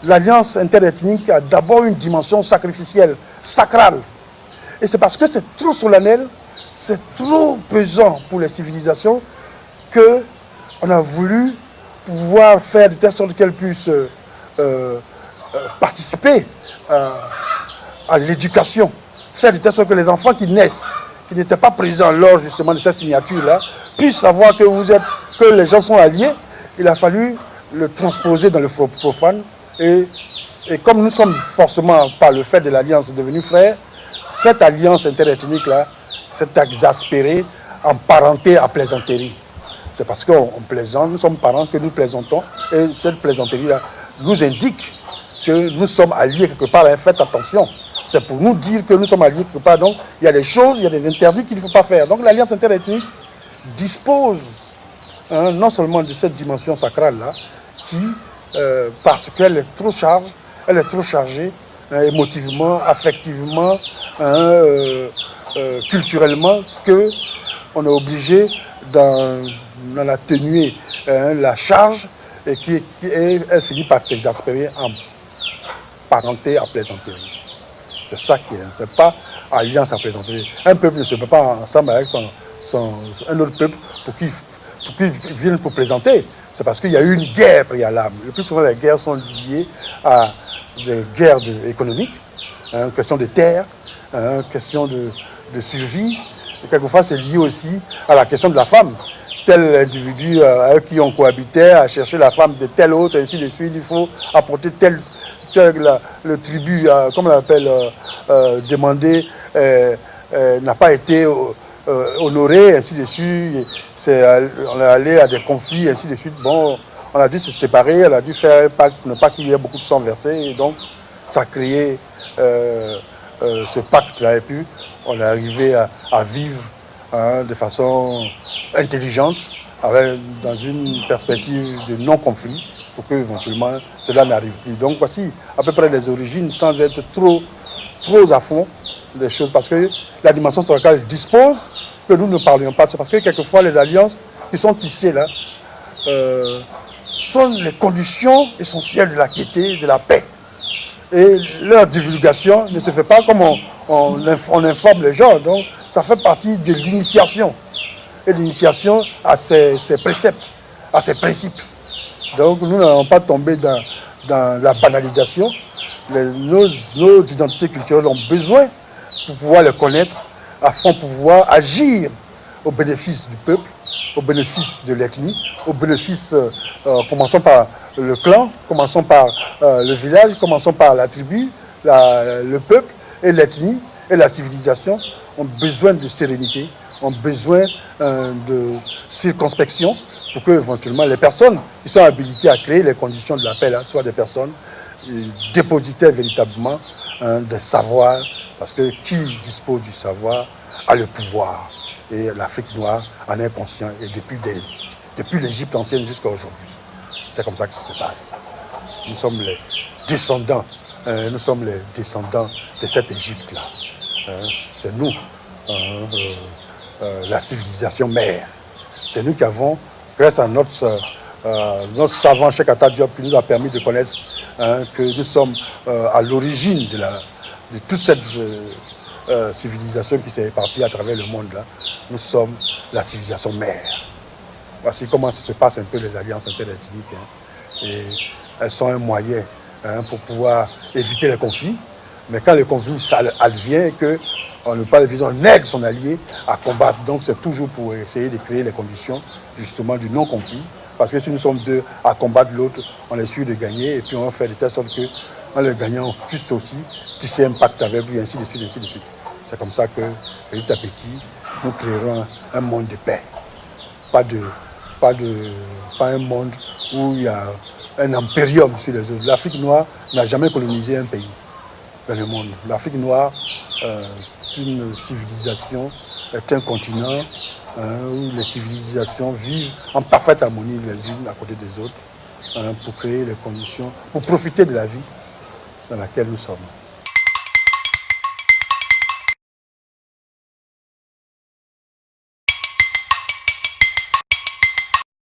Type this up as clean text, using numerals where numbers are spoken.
l'alliance interethnique a d'abord une dimension sacrificielle, sacrale. Et c'est parce que c'est trop solennel, c'est trop pesant pour les civilisations qu'on a voulu pouvoir faire de telle sorte qu'elles puissent participer à l'éducation, faire de telle sorte que les enfants qui naissent, qui n'étaient pas présents lors justement de cette signature-là, puissent savoir que les gens sont alliés. Il a fallu le transposer dans le profane. Et comme nous sommes forcément, par le fait de l'alliance, devenus frères, cette alliance interethnique-là s'est exaspérée en parenté à plaisanterie. C'est parce qu'on plaisante, nous sommes parents que nous plaisantons. Et cette plaisanterie-là nous indique que nous sommes alliés quelque part. Faites attention. C'est pour nous dire que nous sommes alliés quelque part. Donc, il y a des choses, il y a des interdits qu'il ne faut pas faire. Donc, l'alliance interethnique dispose non seulement de cette dimension sacrale-là, qui, parce qu'elle est trop chargée émotivement, affectivement, culturellement, qu'on est obligé d'en atténuer la charge et elle finit par s'exaspérer en parenté à plaisanterie. C'est ça qui est, c'est pas alliance à plaisanterie. Un peuple ne se peut pas ensemble avec un autre peuple pour qu'ils viennent pour plaisanter. C'est parce qu'il y a eu une guerre préalable. Le plus souvent, les guerres sont liées à des guerres économiques, question de terre, question de survie. Et quelquefois, c'est lié aussi à la question de la femme. Tel individu avec qui on cohabitait a cherché la femme de tel autre, et ainsi de suite. Il faut apporter le tribut, comme on l'appelle, demandé, n'a pas été honoré, ainsi de suite. On est allé à des conflits, ainsi de suite. Bon, on a dû se séparer, on a dû faire un pacte pour ne pas qu'il y ait beaucoup de sang versé. Et donc, ça a créé ce pacte-là. Et puis, on est arrivé à vivre de façon intelligente, dans une perspective de non-conflit, pour que éventuellement cela n'arrive plus. Donc voici à peu près les origines, sans être trop à fond des choses, parce que la dimension sur laquelle elle dispose, que nous ne parlions pas. C'est parce que quelquefois les alliances qui sont tissées là sont les conditions essentielles de la quiété, de la paix. Et leur divulgation ne se fait pas comme on informe les gens. Donc ça fait partie de l'initiation. Et l'initiation a ses préceptes, a ses principes. Donc nous n'allons pas tomber dans la banalisation. Nos identités culturelles ont besoin, pour pouvoir les connaître, afin de pouvoir agir au bénéfice du peuple, au bénéfice de l'ethnie, au bénéfice, commençons par le clan, commençons par le village, commençons par la tribu, le peuple et l'ethnie et la civilisation ont besoin de sérénité, ont besoin de circonspection, pour que éventuellement les personnes qui sont habilitées à créer les conditions de la paix là, soient des personnes dépositaires véritablement de savoir, parce que qui dispose du savoir a le pouvoir. Et l'Afrique noire en est conscient, et depuis l'Égypte ancienne jusqu'à aujourd'hui. C'est comme ça que ça se passe. Nous sommes les descendants de cette Égypte-là. C'est nous, la civilisation mère. C'est nous qui avons, grâce à notre savant Cheikh Anta Diop, qui nous a permis de connaître que nous sommes à l'origine de toute cette civilisation qui s'est éparpillée à travers le monde. Là. Nous sommes la civilisation mère. Voici comment ça se passe un peu les alliances interethniques. Et elles sont un moyen pour pouvoir éviter les conflits. Mais quand le conflit advient et qu'on ne pas on aide son allié à combattre. Donc c'est toujours pour essayer de créer les conditions justement du non-conflit. Parce que si nous sommes deux à combattre l'autre, on est sûr de gagner. Et puis on va faire de telle sorte que, en le gagnant, on puisse aussi tisser un pacte avec lui, ainsi de suite, ainsi de suite. C'est comme ça que, petit à petit, nous créerons un monde de paix. Pas un monde où il y a un impérium sur les autres. L'Afrique noire n'a jamais colonisé un pays dans le monde. L'Afrique noire est une civilisation, est un continent où les civilisations vivent en parfaite harmonie les unes à côté des autres pour créer les conditions, pour profiter de la vie dans laquelle nous sommes.